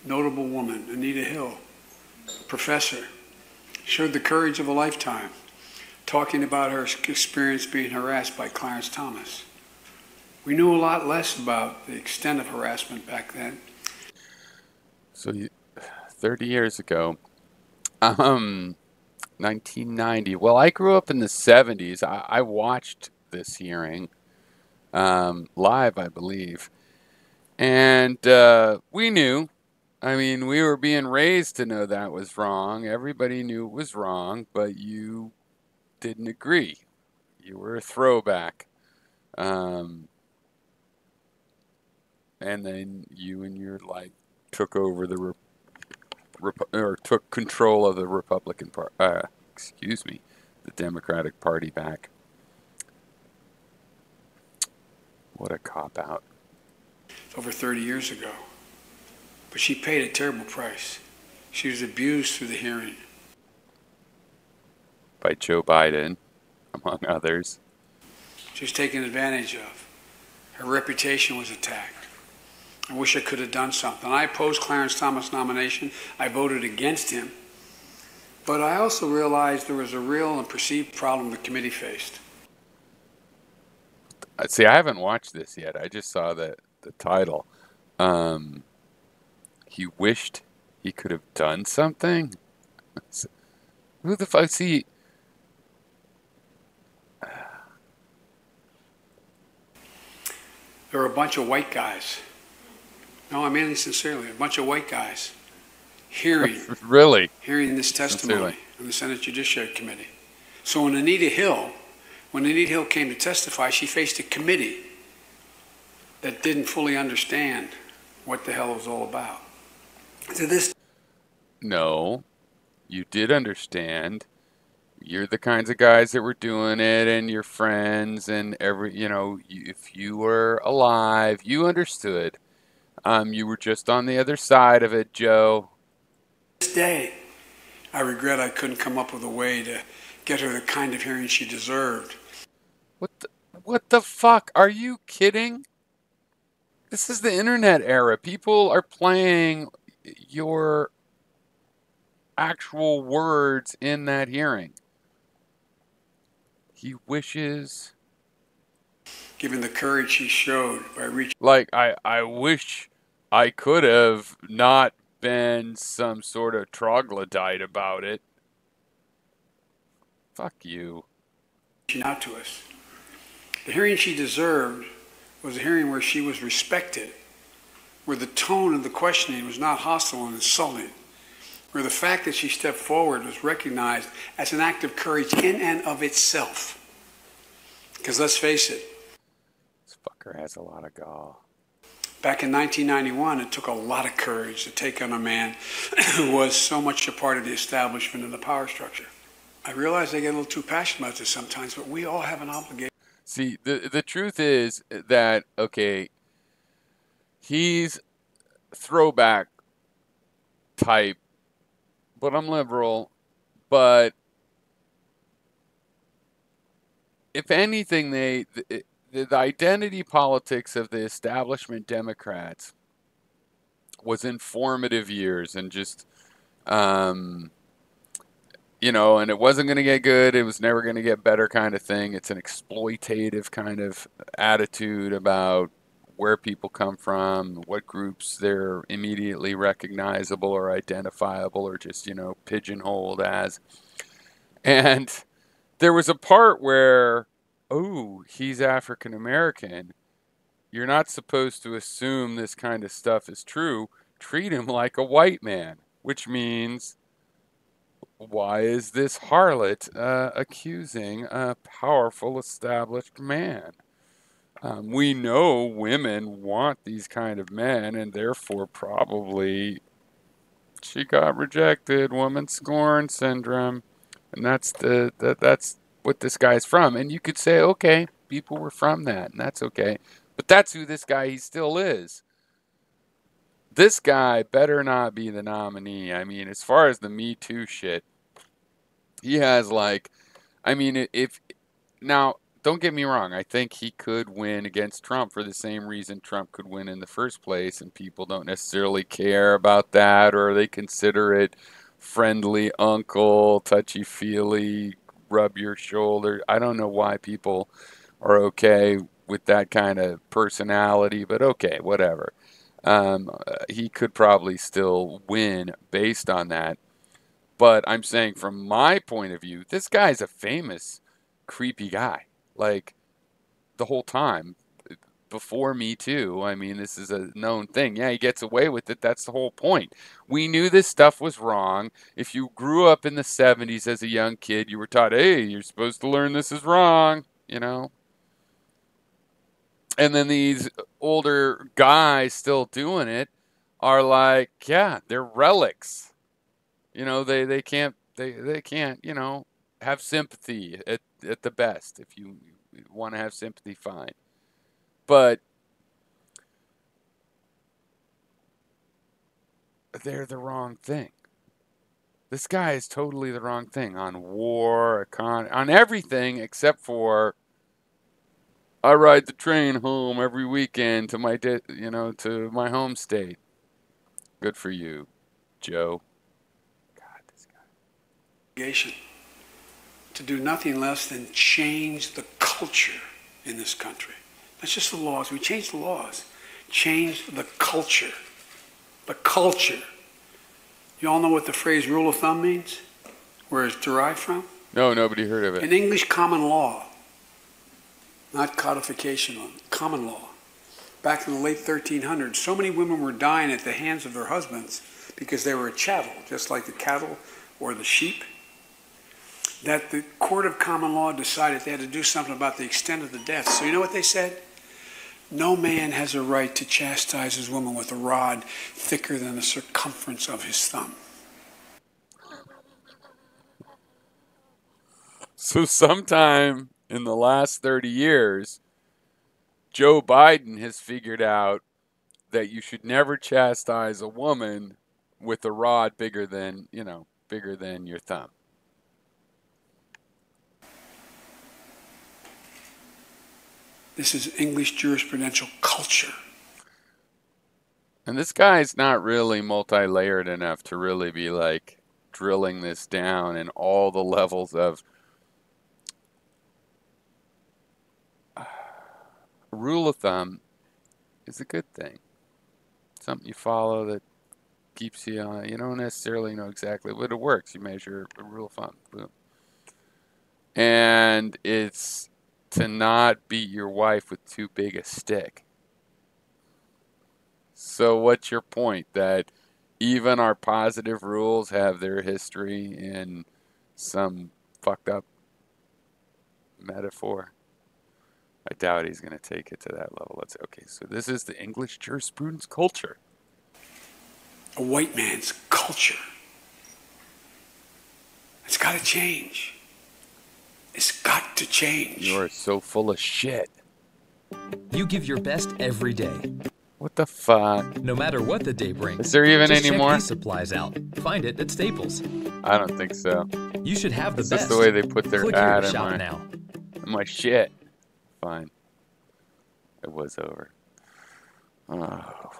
notable woman, Anita Hill, professor, showed the courage of a lifetime, talking about her experience being harassed by Clarence Thomas. We knew a lot less about the extent of harassment back then. So 30 years ago, 1990. Well, I grew up in the 70s. I watched this hearing live, I believe. And we knew. I mean, we were being raised to know that was wrong. Everybody knew it was wrong, but you didn't agree. You were a throwback. Um, and then you and your life took over the or took control of the Republican Party. Excuse me, the Democratic Party back. What a cop out. Over 30 years ago. But she paid a terrible price. She was abused through the hearing. By Joe Biden, among others. She was taken advantage of. Her reputation was attacked. I wish I could have done something. I opposed Clarence Thomas' nomination. I voted against him. But I also realized there was a real and perceived problem the committee faced. See, I haven't watched this yet. I just saw the title. He wished he could have done something? Who the fuck is he? There were a bunch of white guys. No, I mean it sincerely. A bunch of white guys hearing this testimony in the Senate Judiciary Committee. So when Anita Hill came to testify, she faced a committee that didn't fully understand what the hell it was all about. No, you did understand. You're the kinds of guys that were doing it, and your friends, and if you were alive, you understood. You were just on the other side of it, Joe. This day, I regret I couldn't come up with a way to get her the kind of hearing she deserved. What the fuck? Are you kidding? This is the internet era. People are playing your actual words in that hearing. He wishes. Given the courage she showed by reaching. Like, I wish I could have not been some sort of troglodyte about it. Fuck you. Reaching out to us. The hearing she deserved was a hearing where she was respected, where the tone of the questioning was not hostile and insulting, where the fact that she stepped forward was recognized as an act of courage in and of itself. Because let's face it, this fucker has a lot of gall. Back in 1991, it took a lot of courage to take on a man who was so much a part of the establishment and the power structure. I realize I get a little too passionate about this sometimes, but we all have an obligation. See, the truth is that, okay, he's throwback type, but I'm liberal. But if anything, the identity politics of the establishment Democrats was in formative years and just, and it wasn't going to get good. It was never going to get better kind of thing. It's an exploitative kind of attitude about where people come from, what groups they're immediately recognizable or identifiable or just, pigeonholed as. And there was a part where, oh, he's African American. You're not supposed to assume this kind of stuff is true. Treat him like a white man, which means, why is this harlot accusing a powerful established man? We know women want these kind of men, and therefore probably she got rejected, woman scorn syndrome, and that's what this guy's from. And you could say, okay, people were from that, and that's okay. But that's who this guy, he still is. This guy better not be the nominee. I mean, as far as the Me Too shit, he has if now don't get me wrong. I think he could win against Trump for the same reason Trump could win in the first place, and people don't necessarily care about that, or they consider it friendly uncle, touchy-feely, rub your shoulder. I don't know why people are okay with that kind of personality, but okay, whatever. He could probably still win based on that. But I'm saying from my point of view, this guy's a famous, creepy guy. Like, the whole time. Before Me Too, I mean, this is a known thing. Yeah, he gets away with it. That's the whole point. We knew this stuff was wrong. If you grew up in the 70s as a young kid, you were taught, hey, you're supposed to learn this is wrong, you know? And then these older guys still doing it are like, yeah, they're relics. You know, they can't you know, have sympathy at the best. If you want to have sympathy, fine. But they're the wrong thing. This guy is totally the wrong thing on war, on everything except for I ride the train home every weekend to my to my home state. Good for you, Joe. God, this guy. To do nothing less than change the culture in this country. That's just the laws. We change the laws. Change the culture. The culture. You all know what the phrase rule of thumb means? Where it's derived from? No, nobody heard of it. In English common law. Not codification law. Common law. Back in the late 1300s, so many women were dying at the hands of their husbands because they were a chattel, just like the cattle or the sheep, that the court of common law decided they had to do something about the extent of the death. So you know what they said? No man has a right to chastise his woman with a rod thicker than the circumference of his thumb. So sometime in the last 30 years, Joe Biden has figured out that you should never chastise a woman with a rod bigger than your thumb. This is English jurisprudential culture. And this guy's not really multi-layered enough to really be like drilling this down in all the levels of rule of thumb is a good thing. Something you follow that keeps you on. You don't necessarily know exactly, but it works. You measure a rule of thumb. Boom. And it's to not beat your wife with too big a stick. So what's your point? That even our positive rules have their history in some fucked up metaphor? I doubt he's going to take it to that level. Okay, so this is the English jurisprudence culture. A white man's culture. It's got to change. It's got to change. You are so full of shit. You give your best every day. What the fuck? No matter what the day brings. Is there even just any more? Check these supplies out. Find it at Staples. I don't think so. You should have the best. That's the way they put their Click ad here to shop now. in my shit. Fine. It was over. Oh.